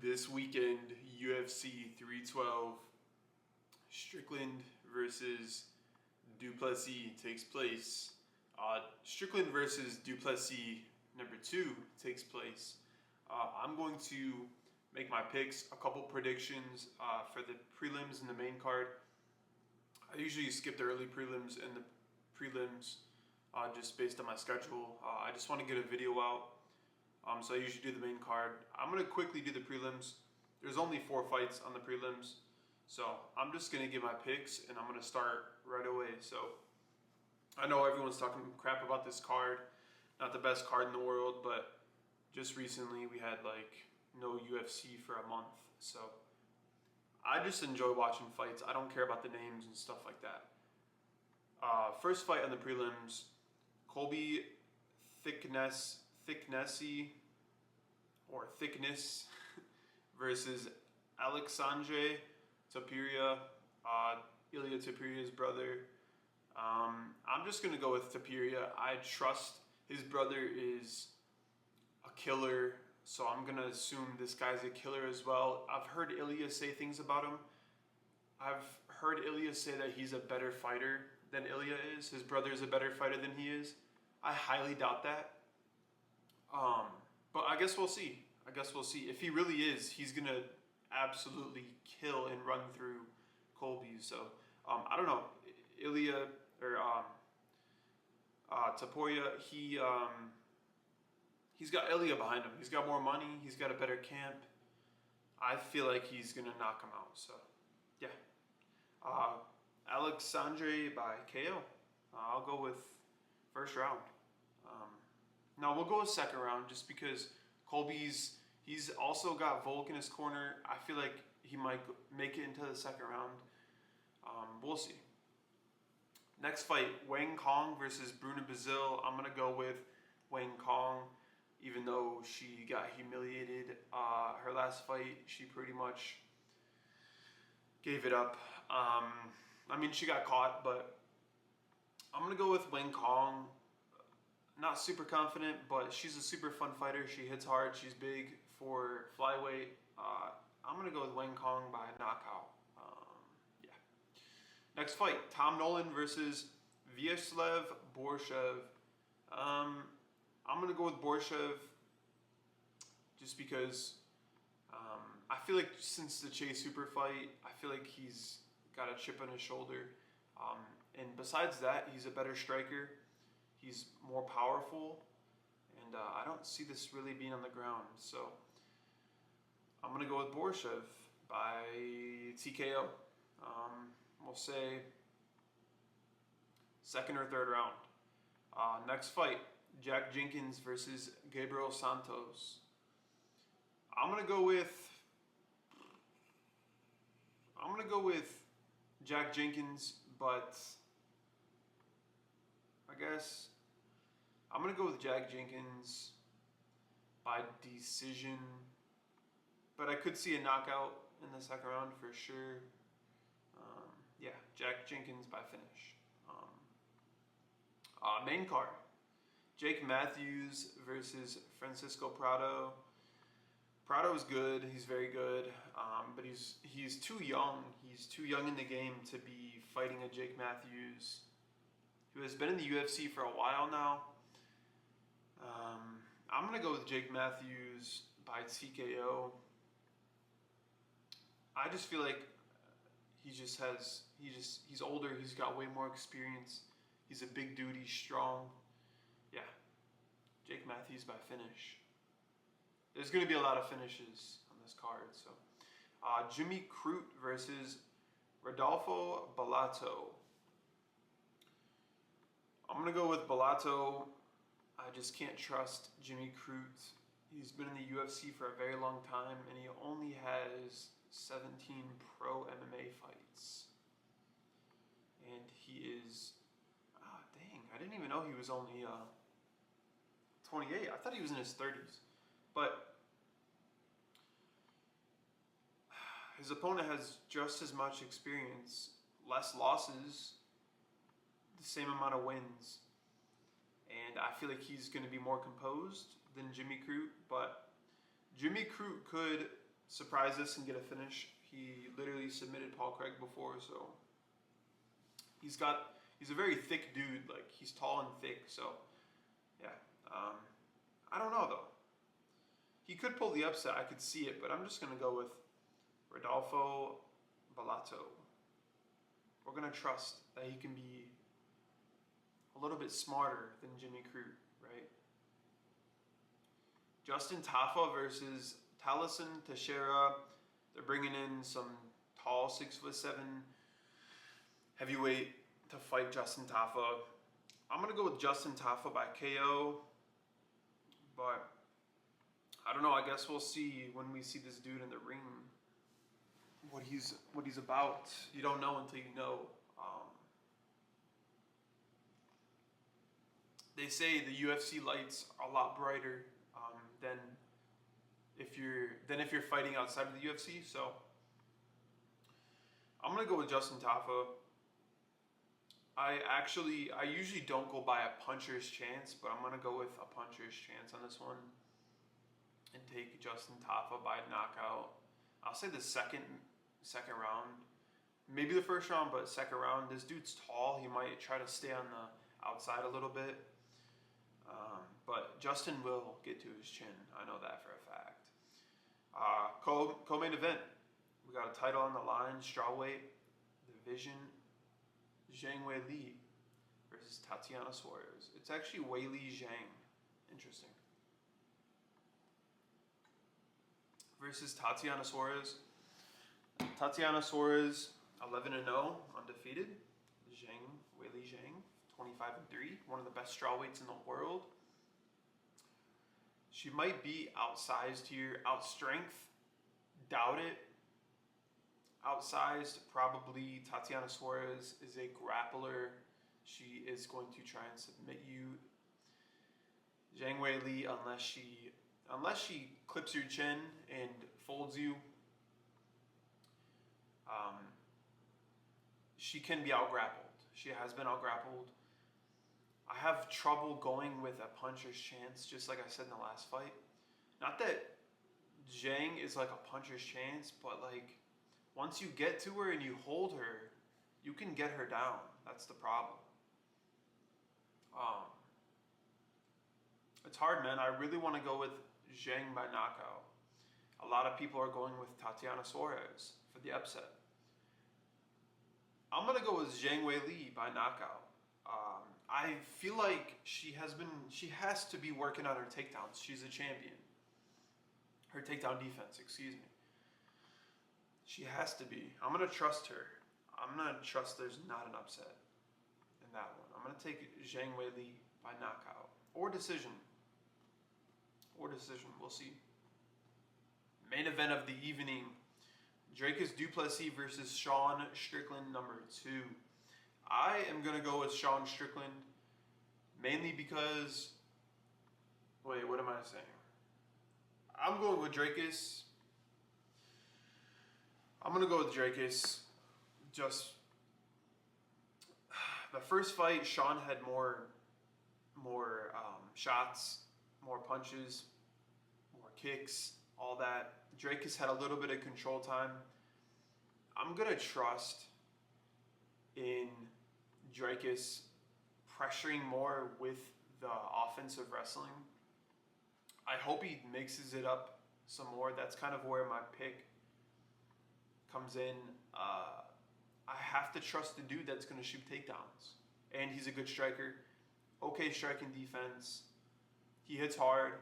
This weekend, UFC 312, Strickland versus Duplessis takes place. Strickland versus Duplessis #2 takes place. I'm going to make my picks, a couple predictions for the prelims and the main card. I usually skip the early prelims and the prelims just based on my schedule. I just want to get a video out. So I usually do the main card. I'm going to quickly do the prelims. There's only 4 fights on the prelims. So I'm just going to give my picks and I'm going to start right away. So I know everyone's talking crap about this card. Not the best card in the world, but just recently we had like no UFC for a month. So I just enjoy watching fights. I don't care about the names and stuff like that. First fight on the prelims, Colby Thicknessy versus Alexandre Topuria, Ilia Topuria's brother. I'm just gonna go with Topuria. I trust his brother is a killer, so I'm gonna assume this guy's a killer as well. I've heard Ilia say things about him. I've heard Ilia say that he's a better fighter than Ilia is. His brother is a better fighter than he is. I highly doubt that. But I guess we'll see. If he really is, he's gonna absolutely kill and run through Colby. So I don't know, Ilia or Topuria. He's got Ilia behind him. He's got more money. He's got a better camp. I feel like he's gonna knock him out. So yeah, Alexandre by KO. I'll go with first round. No, we'll go with second round just because he's also got Volk in his corner. I feel like he might make it into the second round. We'll see. Next fight, Wang Kong versus Bruna Bazil. I'm going to go with Wang Kong, even though she got humiliated her last fight. She pretty much gave it up. I mean, she got caught, but I'm going to go with Wang Kong. Not super confident, but she's a super fun fighter. She hits hard. She's big for flyweight. I'm going to go with Wang Kong by knockout. Yeah. Next fight, Tom Nolan versus Vyacheslav Borshev. I'm going to go with Borshev just because I feel like since the Chase Super fight, I feel like he's got a chip on his shoulder. And besides that, he's a better striker. He's more powerful, and I don't see this really being on the ground. So I'm going to go with Borshev by TKO. We'll say second or third round. Next fight, Jack Jenkins versus Gabriel Santos. I'm going to go with Jack Jenkins, but I guess I'm going to go with Jack Jenkins by decision, but I could see a knockout in the second round for sure. Yeah, Jack Jenkins by finish. Main card, Jake Matthews versus Francisco Prado. Prado is good. He's very good, but he's too young. He's too young in the game to be fighting a Jake Matthews who has been in the UFC for a while now. I'm gonna go with Jake Matthews by TKO. I just feel like he's older. He's got way more experience. He's a big dude. He's strong. Yeah, Jake Matthews by finish. There's gonna be a lot of finishes on this card. So, Jimmy Crute versus Rodolfo Bellato. I'm going to go with Bellato. I just can't trust Jimmy Crute. He's been in the UFC for a very long time, and he only has 17 pro MMA fights. And he is... dang, I didn't even know he was only 28. I thought he was in his 30s. But his opponent has just as much experience, less losses, the same amount of wins, and I feel like he's going to be more composed than Jimmy Crute, but Jimmy Crute could surprise us and get a finish. He literally submitted Paul Craig before, so he's a very thick dude. Like, he's tall and thick, so yeah. I don't know though. He could pull the upset. I could see it, but I'm just gonna go with Rodolfo Bellato. We're gonna trust that he can be a little bit smarter than Jimmy Crute, right? Justin Tafa versus Taliesin Teixeira. They're bringing in some tall 6'7" heavyweight to fight Justin Tafa. I'm gonna go with Justin Tafa by KO, but I don't know. I guess we'll see when we see this dude in the ring what he's about. You don't know until you know. They say the UFC lights are a lot brighter than if you're fighting outside of the UFC. So I'm gonna go with Justin Tafa. I usually don't go by a puncher's chance, but I'm gonna go with a puncher's chance on this one and take Justin Tafa by knockout. I'll say the second round, maybe the first round, but second round. This dude's tall. He might try to stay on the outside a little bit. But Justin will get to his chin. I know that for a fact. Co-main event. We got a title on the line. Strawweight division. Zhang Weili versus Tatiana Suarez. It's actually Weili Zhang. Interesting. Versus Tatiana Suarez. Tatiana Suarez, 11-0, undefeated. Weili Zhang, 25-3, one of the best strawweights in the world. She might be outsized here. Outstrength, doubt it. Outsized, probably. Tatiana Suarez is a grappler. She is going to try and submit you. Zhang Weili, unless she clips your chin and folds you, she can be out-grappled. She has been out-grappled. I have trouble going with a puncher's chance, just like I said in the last fight. Not that Zhang is like a puncher's chance, but like once you get to her and you hold her, you can get her down. That's the problem. It's hard, man. I really want to go with Zhang by knockout. A lot of people are going with Tatiana Suarez for the upset. I'm going to go with Zhang Weili by knockout. I feel like she has to be working on her takedowns. She's a champion. Her takedown defense, excuse me. She has to be. I'm going to trust her. I'm going to trust there's not an upset in that one. I'm going to take Zhang Weili by knockout. Or decision. We'll see. Main event of the evening. Dricus du Plessis versus Sean Strickland, number 2. I am going to go with Sean Strickland, mainly because... Wait, what am I saying? I'm going with Dricus. I'm going to go with Dricus. Just... The first fight, Sean had more shots, more punches, more kicks, all that. Dricus had a little bit of control time. I'm going to trust in Dricus pressuring more with the offensive wrestling. I hope he mixes it up some more. That's kind of where my pick comes in. I have to trust the dude that's going to shoot takedowns. And he's a good striker. Okay striking defense. He hits hard.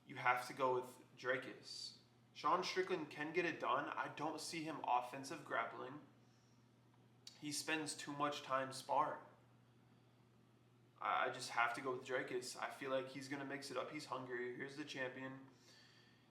You have to go with Dricus. Sean Strickland can get it done. I don't see him offensive grappling. He spends too much time sparring. I just have to go with Dricus. I feel like he's going to mix it up. He's hungry. Here's the champion.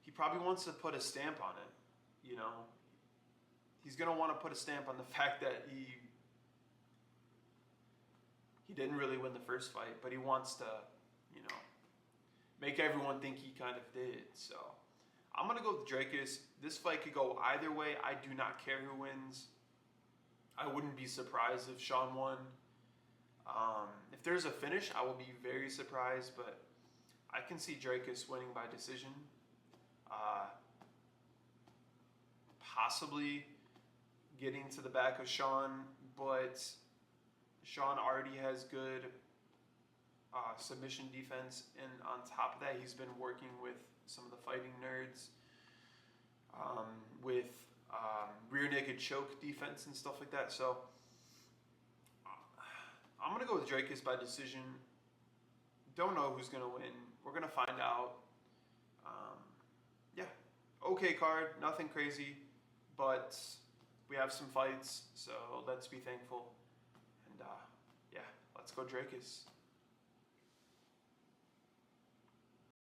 He probably wants to put a stamp on it, you know. He's going to want to put a stamp on the fact that he didn't really win the first fight, but he wants to, you know, make everyone think he kind of did. So I'm going to go with Dricus. This fight could go either way. I do not care who wins. I wouldn't be surprised if Sean won. If there's a finish, I will be very surprised, but I can see Dricus winning by decision. possibly getting to the back of Sean, but Sean already has good submission defense, and on top of that, he's been working with some of the fighting nerds with rear naked choke defense and stuff like that. So I'm gonna go with Dracus by decision. Don't know who's gonna win. We're gonna find out. Yeah, okay card, nothing crazy, but we have some fights, so let's be thankful. And yeah, let's go Dracus.